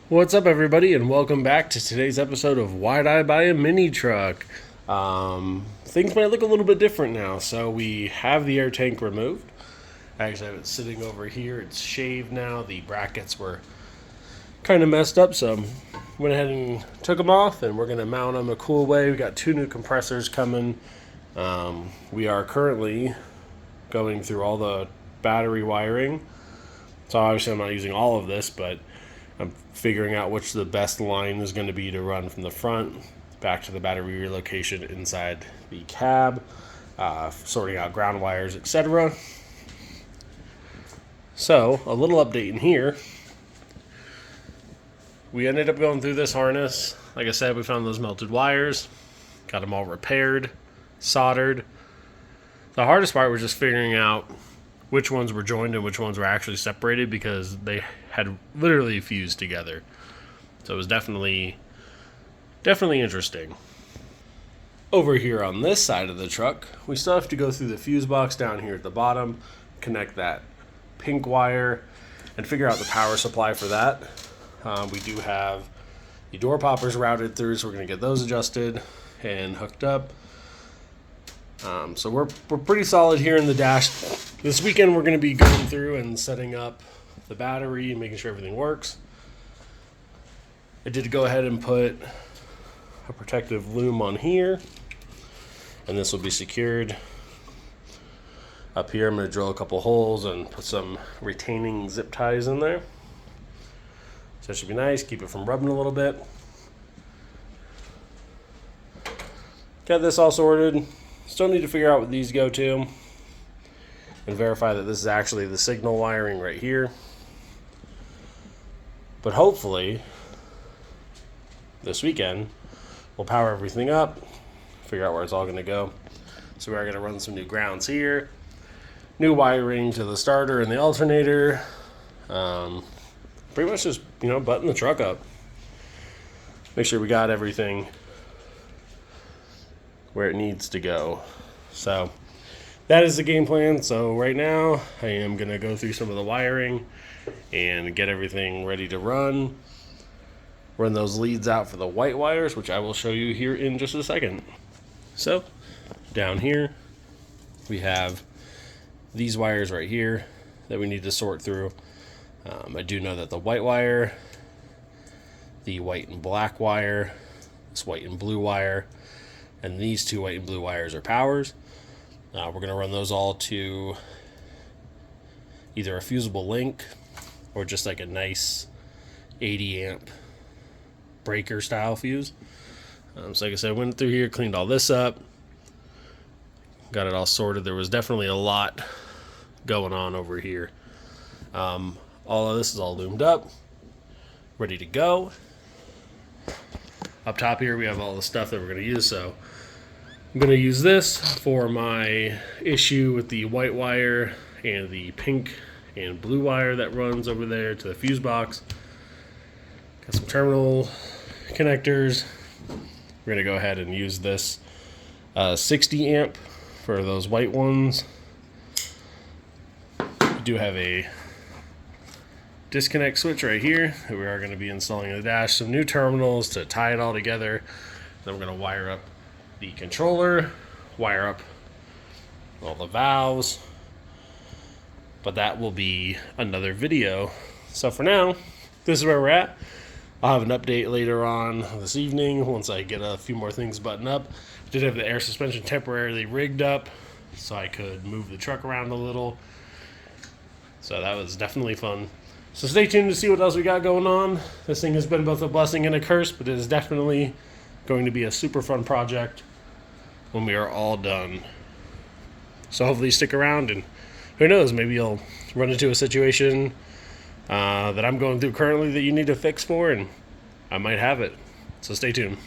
What's up, everybody, and welcome back to today's episode of Why'd I Buy a Mini Truck? Things might look a little bit different now. So we have the air tank removed. I actually have it sitting over here. It's shaved now. The brackets were kind of messed up, so went ahead and took them off, and we're going to mount them a cool way. We got two new compressors coming. We are currently going through all the battery wiring. So obviously I'm not using all of this, but I'm figuring out which the best line is going to be to run from the front back to the battery relocation inside the cab, sorting out ground wires, etc. So, a little update in here. We ended up going through this harness. Like I said, we found those melted wires, got them all repaired, soldered. The hardest part was just figuring out which ones were joined and which ones were actually separated, because they had literally fused together. So it was definitely interesting. Over here on this side of the truck, we still have to go through the fuse box down here at the bottom, connect that pink wire, and figure out the power supply for that. We do have the door poppers routed through, so we're going to get those adjusted and hooked up. So we're pretty solid here in the dash. This weekend we're going to be going through and setting up the battery and making sure everything works. I did go ahead and put a protective loom on here, and this will be secured. Up here I'm going to drill a couple holes and put some retaining zip ties in there. So that should be nice, keep it from rubbing a little bit. Got this all sorted. Still need to figure out what these go to and verify that this is actually the signal wiring right here. But hopefully this weekend we'll power everything up, figure out where it's all going to go. So we are going to run some new grounds here, new wiring to the starter and the alternator. Pretty much just, button the truck up. Make sure we got everything where it needs to go. So that is the game plan. So right now I am going to go through some of the wiring and get everything ready to run those leads out for the white wires, which I will show you here in just a second. So down here we have these wires right here that we need to sort through. I do know that the white wire, the white and black wire, this white and blue wire, and these two white and blue wires are powers. We're going to run those all to either a fusible link or just like a nice 80 amp breaker style fuse. So like I said, I went through here, cleaned all this up, got it all sorted. There was definitely a lot going on over here. All of this is all loomed up, ready to go. Up top here we have all the stuff that we're going to use. So I'm going to use this for my issue with the white wire and the pink and blue wire that runs over there to the fuse box. Got some terminal connectors. We're going to go ahead and use this 60 amp for those white ones. We do have a disconnect switch right here that we are going to be installing in the dash. Some new terminals to tie it all together. Then we're going to wire up the controller, wire up all the valves, but that will be another video. So for now, this is where we're at. I'll have an update later on this evening once I get a few more things buttoned up. I did have the air suspension temporarily rigged up so I could move the truck around a little. So that was definitely fun. So stay tuned to see what else we got going on. This thing has been both a blessing and a curse, but it is definitely going to be a super fun project when we are all done. So hopefully stick around, and who knows, maybe you'll run into a situation that I'm going through currently that you need to fix for, and I might have it. So stay tuned.